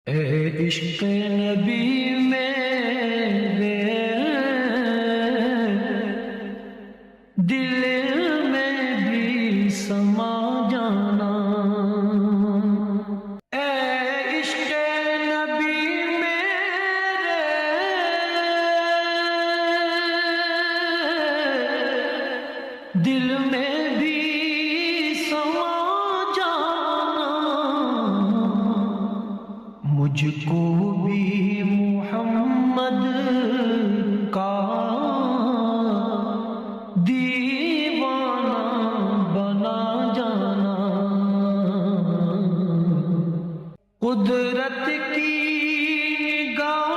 اے عشق نبی میرے دل میں بھی سما جانا، اے عشق نبی میرے دل میں بھی سما جانا، مجھ کو بھی محمد کا دیوانہ بنا جانا، قدرت کی نگاہ